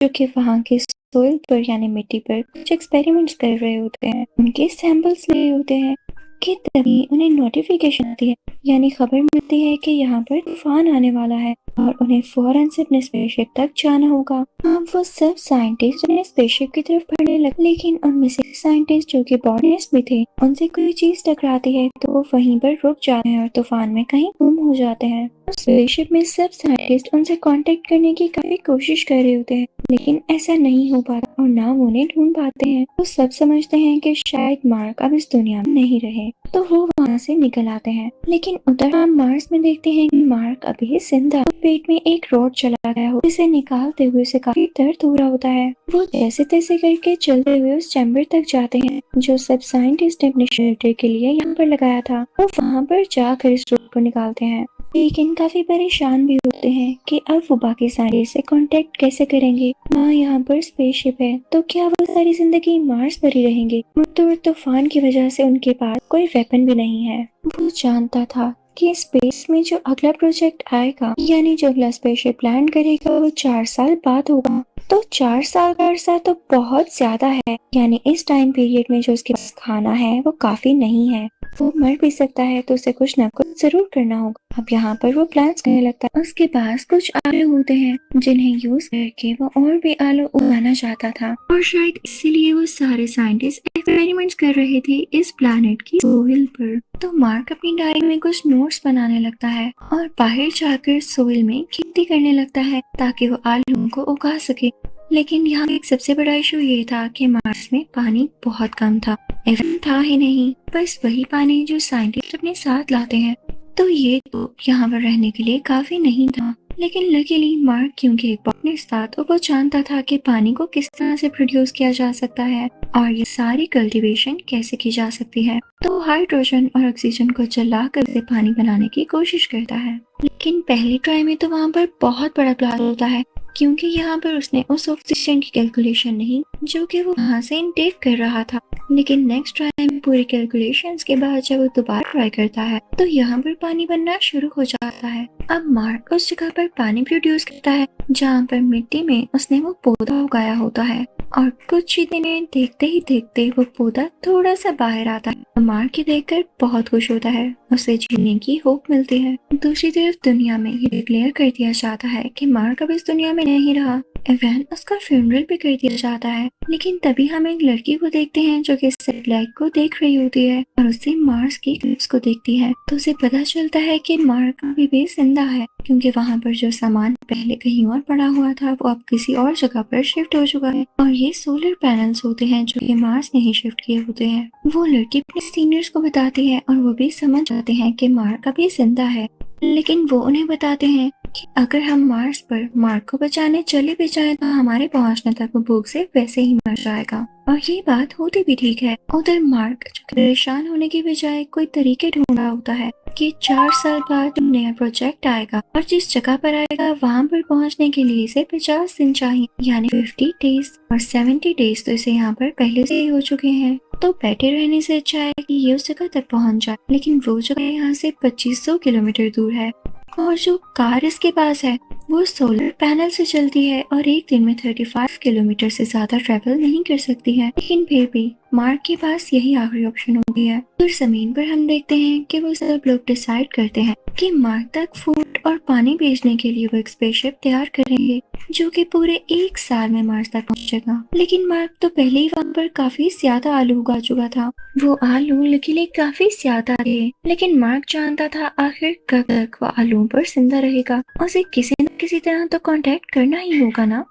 जो कि वहाँ के सोइल पर यानी मिट्टी पर कुछ एक्सपेरिमेंट्स कर रहे होते हैं, उनके सैंपल्स लिए होते हैं कि तभी उन्हें नोटिफिकेशन आती है यानी खबर मिलती है कि यहाँ पर तूफान आने वाला है और उन्हें फौरन से अपने स्पेसशिप तक जाना होगा। अब वो सब साइंटिस्ट अपने स्पेसशिप की तरफ बढ़ने लगे, लेकिन उनमें से साइंटिस्ट जो कि बॉटनिस्ट भी थे, उनसे कोई चीज टकराती है तो वो वहीं पर रुक जाते हैं और तूफान में कहीं गुम हो जाते हैं। स्पेसशिप में सब साइंटिस्ट उनसे कांटेक्ट करने की काफी कोशिश कर रहे होते हैं, लेकिन ऐसा नहीं हो पाता और ना वो उन्हें ढूंढ पाते हैं। वो सब समझते हैं कि शायद मार्क अब इस दुनिया में नहीं रहे, तो वो वहाँ से निकल आते हैं। लेकिन उधर हम मार्स में देखते हैं कि मार्क अभी जिंदा पेट में एक रॉड चला गया हो, जिसे निकालते हुए उसे काफी दर्द हो रहा होता है। वो जैसे तैसे करके चलते हुए उस चैम्बर तक जाते हैं जो सब साइंटिस्ट ने अपने शेल्टर के लिए यहाँ पर लगाया था। वो वहाँ पर जाकर इस रॉड को निकालते हैं, लेकिन काफी परेशान भी होते हैं कि अब वो बाकी साइंटिस्ट से कांटेक्ट कैसे करेंगे। वहाँ यहाँ पर स्पेसशिप है, तो क्या वो सारी जिंदगी मार्स पर ही रहेंगे? और तूफान की वजह से उनके पास कोई वेपन भी नहीं है। वो जानता था कि स्पेस में जो अगला प्रोजेक्ट आएगा यानी जो अगला स्पेसशिप लैंड करेगा वो 4 साल बाद होगा। तो 4 साल का अरसा तो बहुत ज्यादा है, यानी इस टाइम पीरियड में जो उसके पास खाना है वो काफी नहीं है। वो मर भी सकता है, तो उसे कुछ ना कुछ जरूर करना होगा। अब यहाँ पर वो प्लान्स करने लगता है। उसके पास कुछ आलू होते हैं जिन्हें यूज करके वो और भी आलू उगाना चाहता था, और शायद इसीलिए वो सारे साइंटिस्ट एक्सपेरिमेंट्स कर रहे थे इस प्लैनेट की सोइल पर। तो मार्क अपनी डायरी में कुछ नोट्स बनाने लगता है और बाहर जाकर सोइल में खेती करने लगता है ताकि वो आलू को उगा सके। लेकिन यहाँ एक सबसे बड़ा इशू ये था कि मार्स में पानी बहुत कम था, इवन था ही नहीं, बस वही पानी जो साइंटिस्ट अपने साथ लाते हैं। तो ये तो यहाँ पर रहने के लिए काफी नहीं था। लेकिन लकीली मार्क क्योंकि एक बॉटनिस्ट था, तो वो जानता था कि पानी को किस तरह से प्रोड्यूस किया जा सकता है और ये सारी कल्टीवेशन कैसे की जा सकती है। तो हाइड्रोजन और ऑक्सीजन को जलाकर उसे पानी बनाने की कोशिश करता है। लेकिन पहली ट्राई में तो वहाँ पर बहुत बड़ा ब्लास्ट होता है, क्योंकि यहाँ पर उसने उस ऑक्सीजन की कैलकुलेशन नहीं जो कि वो वहाँ से इनटेक कर रहा था। लेकिन नेक्स्ट ट्राई में पूरी कैलकुलेशंस के बाद जब वो दोबारा ट्राई करता है तो यहाँ पर पानी बनना शुरू हो जाता है। अब मार्क उस जगह पर पानी प्रोड्यूस करता है जहाँ पर मिट्टी में उसने वो पौधा उगाया होता है, और कुछ ही दिनों देखते ही देखते वो पौधा थोड़ा सा बाहर आता है। मार्क की देखकर बहुत खुश होता है, उसे जीने की होप मिलती है। दूसरी तरफ दुनिया में ये डिक्लेयर कर दिया जाता है कि मार्क अब इस दुनिया में नहीं रहा। इवन उसका फ्यूनरल भी कर दिया जाता है। लेकिन तभी हम एक लड़की को देखते हैं जो कि सैटेलाइट को देख रही होती है और उससे मार्स की क्लिप्स को देखती है। तो उसे पता चलता है कि मार्क अभी भी जिंदा है, क्योंकि वहाँ पर जो सामान पहले कहीं और पड़ा हुआ था वो अब किसी और जगह पर शिफ्ट हो चुका है। और ये सोलर पैनल्स होते हैं जो कि मार्स ने ही शिफ्ट किए होते हैं। वो लड़की अपने सीनियर्स को बताती है और वो भी समझ जाते हैं कि मार्क अभी जिंदा है। लेकिन वो उन्हें बताते हैं कि अगर हम मार्स पर मार्क को बचाने चले भी जाए तो हमारे पहुंचने तक वो भूख से वैसे ही मर जाएगा। और ये बात होती भी ठीक है। उधर मार्क परेशान होने की बजाय कोई तरीके ढूंढ रहा होता है कि 4 साल बाद नया प्रोजेक्ट आएगा और जिस जगह पर आएगा वहां पर पहुंचने के लिए इसे 50 दिन चाहिए, यानी 50 डेज, और 70 डेज तो इसे यहाँ पर पहले से ही हो चुके हैं। तो बैठे रहने से अच्छा है कि ये उस जगह तक पहुंच जाए। लेकिन वो जगह यहाँ से 2500 किलोमीटर दूर है, और जो कार इसके पास है वो सोलर पैनल से चलती है और एक दिन में 35 किलोमीटर से ज्यादा ट्रेवल नहीं कर सकती है। लेकिन फिर भी मार्क के पास यही आखिरी ऑप्शन होती है। फिर जमीन पर हम देखते हैं कि वो सब लोग डिसाइड करते हैं कि मार्क तक फूड और पानी भेजने के लिए वो एक स्पेसशिप तैयार करेंगे जो कि पूरे 1 साल में मार्स तक पहुंचेगा। लेकिन मार्क तो पहले ही वहाँ पर काफी ज्यादा आलू उगा चुका था। वो आलू लकीली काफी ज्यादा थे, लेकिन मार्क जानता था आखिर कब तक वो आलू पर जिंदा रहेगा। उसे किसी न किसी तरह तो कांटेक्ट करना ही होगा ना।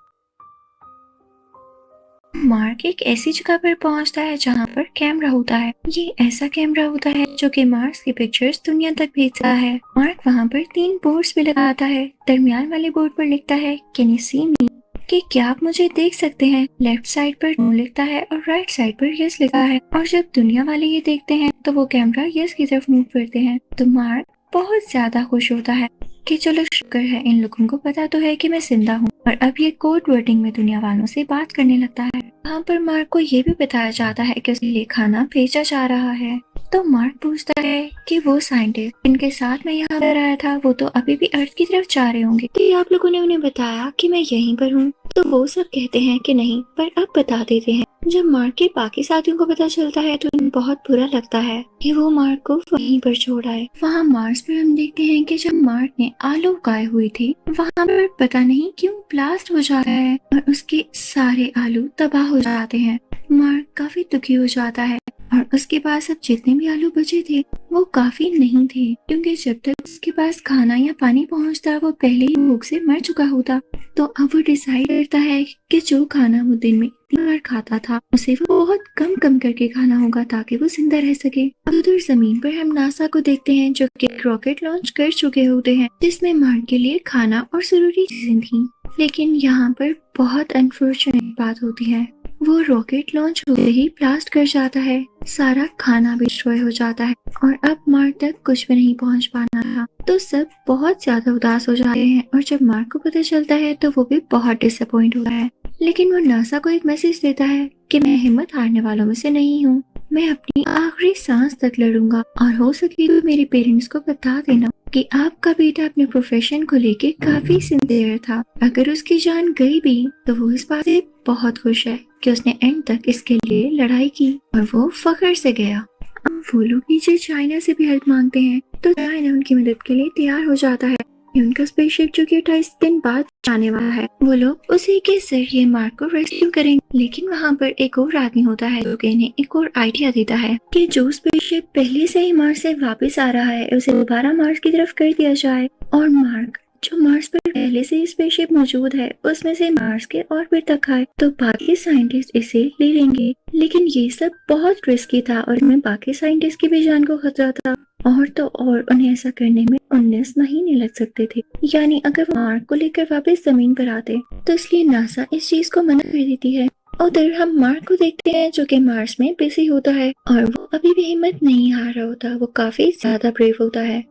मार्क एक ऐसी जगह पर पहुंचता है जहां पर कैमरा होता है। ये ऐसा कैमरा होता है जो कि मार्स की पिक्चर्स दुनिया तक भेजता है। मार्क वहां पर 3 बोर्ड्स भी लगाता है। दरमियान वाले बोर्ड पर लिखता है कैन यू सी मी, कि क्या आप मुझे देख सकते हैं। लेफ्ट साइड पर नो लिखता है और राइट साइड पर यस लिखा है। और जब दुनिया वाले ये देखते हैं तो वो कैमरा यस की तरफ मूव करते हैं। तो मार्क बहुत ज्यादा खुश होता है कि चलो शुक्र है, इन लोगों को पता तो है कि मैं जिंदा हूँ। और अब ये कोड वर्डिंग में दुनिया वालों से बात करने लगता है। वहाँ पर मार्क को ये भी बताया जाता है कि उसके लिए खाना भेजा जा रहा है। तो मार्क पूछता है कि वो साइंटिस्ट इनके साथ मैं यहाँ पर आया था वो तो अभी भी अर्थ की तरफ जा रहे होंगे, कि आप लोगों ने उन्हें बताया कि मैं यहीं पर हूँ? तो वो सब कहते हैं कि नहीं, पर अब बता देते हैं। जब मार्क के बाकी साथियों को पता चलता है तो उन्हें बहुत बुरा लगता है कि वो मार्क को वहीं पर छोड़ आए। वहाँ मार्स पर हम देखते हैं कि जब मार्क ने आलू उगाए हुए थे वहाँ पर पता नहीं क्यों ब्लास्ट हो जाता है और उसके सारे आलू तबाह हो जाते हैं। मार्क काफी दुखी हो जाता है और उसके पास अब जितने भी आलू बचे थे वो काफी नहीं थे, क्योंकि जब तक उसके पास खाना या पानी पहुंचता वो पहले ही भूख से मर चुका होता। तो अब वो डिसाइड करता है कि जो खाना वो दिन में इतनी बार खाता था उसे वो बहुत कम कम करके खाना होगा ताकि वो जिंदा रह सके। अब उधर जमीन पर हम नासा को देखते हैं जो कि एक रॉकेट लॉन्च कर चुके होते हैं जिसमें मार्क के लिए खाना और जरूरी चीजें थी। लेकिन यहाँ पर बहुत अनफॉर्चुनेट बात होती है, वो रॉकेट लॉन्च होते ही ब्लास्ट कर जाता है, सारा खाना भी डिस्ट्रॉय हो जाता है और अब मार्क तक कुछ भी नहीं पहुंच पाना था। तो सब बहुत ज्यादा उदास हो जाते हैं और जब मार्क को पता चलता है तो वो भी बहुत डिसअपॉइंट होता है। लेकिन वो नासा को एक मैसेज देता है कि मैं हिम्मत हारने वालों में से नहीं हूँ, मैं अपनी आखिरी सांस तक लड़ूंगा और हो सके तो मेरे पेरेंट्स को बता देना कि आपका बेटा अपने प्रोफेशन को लेके काफी सिंसियर था। अगर उसकी जान गई भी तो वो इस बात से बहुत खुश है कि उसने एंड तक इसके लिए लड़ाई की और वो फख्र से गया। अब वो लोग नीचे चाइना से भी हेल्प मांगते हैं तो चाइना उनकी मदद के लिए तैयार हो जाता है। उनका स्पेसशिप जो कि 28 दिन बाद जाने वाला है, वो लोग उसी के जरिए मार्क को रेस्क्यू करेंगे। लेकिन वहाँ पर एक और आदमी होता है जो कि इन्हें एक और आइडिया देता है कि जो स्पेसशिप पहले से ही मार्स से वापस आ रहा है उसे दोबारा मार्स की तरफ कर दिया जाए और मार्क जो मार्स पर पहले से स्पेसशिप मौजूद है उसमें से मार्स के ऑर्बिट तक आए तो बाकी साइंटिस्ट इसे ले लेंगे। लेकिन ये सब बहुत रिस्की था और इसमें बाकी साइंटिस्ट की भी जान को खतरा था और तो और उन्हें ऐसा करने में 19 महीने लग सकते थे, यानी अगर वो मार्क को लेकर वापस जमीन पर आते तो इसलिए नासा इस चीज को मना कर देती है। उधर हम मार्क को देखते हैं जो कि मार्स में बिजी होता है और वो अभी भी हिम्मत नहीं हार रहा होता, वो काफी ज्यादा ब्रेव होता है।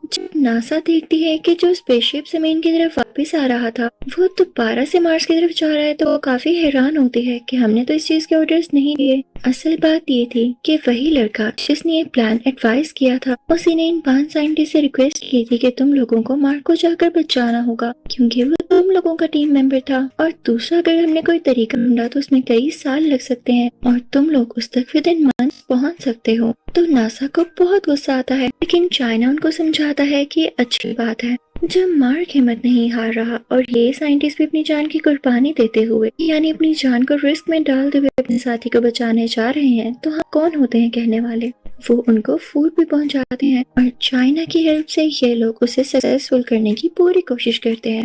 जब नासा देखती है कि जो स्पेसशिप जमीन की तरफ वापस आ रहा था वो दोबारा से मार्स की तरफ जा रहा है तो वो काफी हैरान होती है कि हमने तो इस चीज के ऑर्डर्स नहीं दिए। असल बात ये थी कि वही लड़का जिसने ये प्लान एडवाइस किया था उसी ने इन 5 साइंटिस्ट से रिक्वेस्ट की थी कि तुम लोगों को मार्क को जाकर बचाना होगा क्योंकि वो तुम लोगों का टीम मेंबर था और दूसरा अगर हमने कोई तरीका ढूंढा तो उसमें कई साल लग सकते हैं और तुम लोग उस तक विद इन मंथ्स पहुंच सकते हो। तो नासा को बहुत गुस्सा आता है लेकिन चाइना उनको समझाता है कि ये अच्छी बात है। जब मार्क हिम्मत नहीं हार रहा और ये साइंटिस्ट भी अपनी जान की कुर्बानी देते हुए यानी अपनी जान को रिस्क में डालते हुए अपने साथी को बचाने जा रहे हैं तो हम कौन होते हैं कहने वाले। वो उनको फूड भी पहुंचाते हैं और चाइना की हेल्प से ये लोग उसे सक्सेसफुल करने की पूरी कोशिश करते हैं।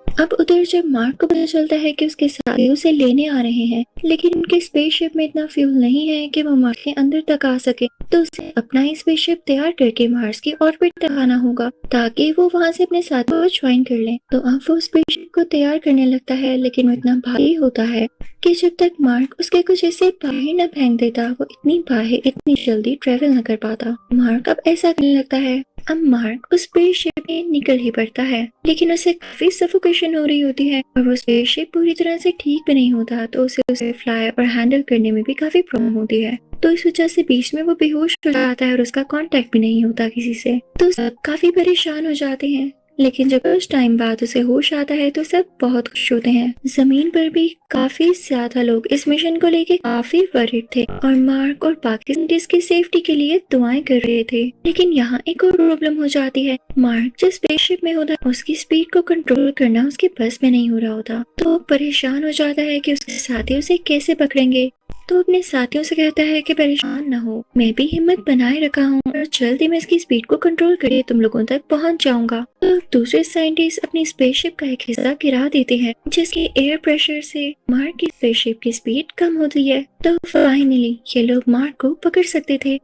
अब उधर जब मार्क को पता चलता है कि उसके साथी उसे लेने आ रहे हैं लेकिन उनके स्पेसशिप में इतना फ्यूल नहीं है कि वो मार्स के अंदर तक आ सके तो उसे अपना ही स्पेसशिप तैयार करके मार्स की ऑर्बिट तक आना होगा ताकि वो वहां से अपने साथियों को ज्वाइन कर ले। तो अब वो स्पेसशिप को तैयार करने लगता है लेकिन वो इतना भारी होता है कि जब तक मार्क उसके कुछ हिस्से बाहर न फेंक देता वो इतनी बाहर इतनी जल्दी ट्रेवल न कर पाता। मार्क अब ऐसा करने लगता है। अब मार्क उस स्पेसशिप में निकल ही पड़ता है लेकिन उसे काफी सफोकेशन हो रही होती है और वो स्पेसशिप पूरी तरह से ठीक भी नहीं होता तो उसे फ्लाई और हैंडल करने में भी काफी प्रॉब्लम होती है। तो इस वजह से बीच में वो बेहोश हो जाता है और उसका कांटेक्ट भी नहीं होता किसी से। तो सब काफी परेशान हो जाते हैं लेकिन जब कुछ टाइम बाद उसे होश आता है तो सब बहुत खुश होते हैं। जमीन पर भी काफी ज्यादा लोग इस मिशन को लेके काफी वरीड थे और मार्क और बाकी साइंटिस्ट की सेफ्टी के लिए दुआएं कर रहे थे। लेकिन यहाँ एक और प्रॉब्लम हो जाती है। मार्क जिस स्पेसशिप में होता है उसकी स्पीड को कंट्रोल करना उसके बस में नहीं हो रहा होता तो वो परेशान हो जाता है कि उसके साथी उसे कैसे पकड़ेंगे। तो अपने साथियों से कहता है कि परेशान न हो, मैं भी हिम्मत बनाए रखा हूँ और जल्दी मैं इसकी स्पीड को कंट्रोल करके तुम लोगों तक पहुँच जाऊंगा। तो दूसरे साइंटिस्ट अपनी स्पेसशिप का एक हिस्सा गिरा देते हैं जिसके एयर प्रेशर से मार्क की स्पेसशिप की स्पीड कम होती है। तो फाइनली ये लोग मार्क को पकड़ सकते थे।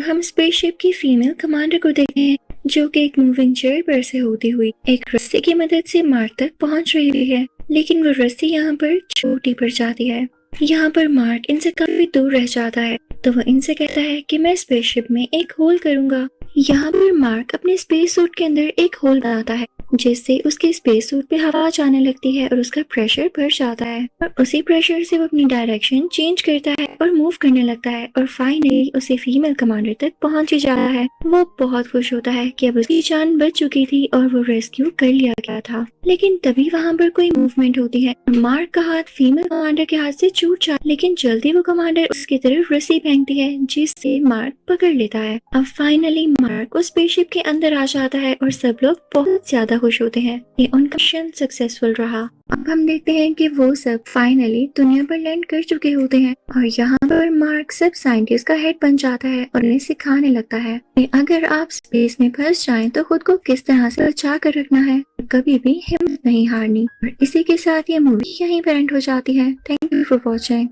हम स्पेसशिप की फीमेल कमांडर को देखते हैं जो कि एक मूविंग चेयर पर से होती हुई एक रस्सी की मदद से मार्क तक पहुँच रही है लेकिन वो रस्सी यहाँ पर छोटी पड़ जाती है। यहाँ पर मार्क इनसे काफी दूर रह जाता है तो वो इनसे कहता है कि मैं स्पेसशिप में एक होल करूंगा। यहाँ पर मार्क अपने स्पेस सूट के अंदर एक होल बनाता है जिससे उसके स्पेस सूट पे हवा जाने लगती है और उसका प्रेशर बढ़ जाता है और उसी प्रेशर से वो अपनी डायरेक्शन चेंज करता है और मूव करने लगता है और फाइनली उसे फीमेल कमांडर तक पहुंच ही जाता है। वो बहुत खुश होता है कि अब उसकी जान बच चुकी थी और वो रेस्क्यू कर लिया गया था। लेकिन तभी वहां पर कोई मूवमेंट होती है। मार्क का हाथ फीमेल कमांडर के हाथ से छूट जाता है, लेकिन जल्दी वो कमांडर उसकी तरफ रस्सी फेंकती है जिससे मार्क पकड़ लेता है। अब फाइनली मार्क उस स्पेसशिप के अंदर आ जाता है और सब लोग बहुत ज्यादा खुश होते हैं कि उनका मिशन सक्सेसफुल रहा। अब हम देखते हैं कि वो सब फाइनली दुनिया पर लैंड कर चुके होते हैं और यहाँ पर मार्क सब साइंटिस्ट का हेड बन जाता है और उन्हें सिखाने लगता है कि अगर आप स्पेस में फंस जाएं तो खुद को किस तरह से बचा कर रखना है, कभी भी हिम्मत नहीं हारनी। और इसी के साथ ये मूवी यहीं पर एंड हो जाती है। Thank you for watching.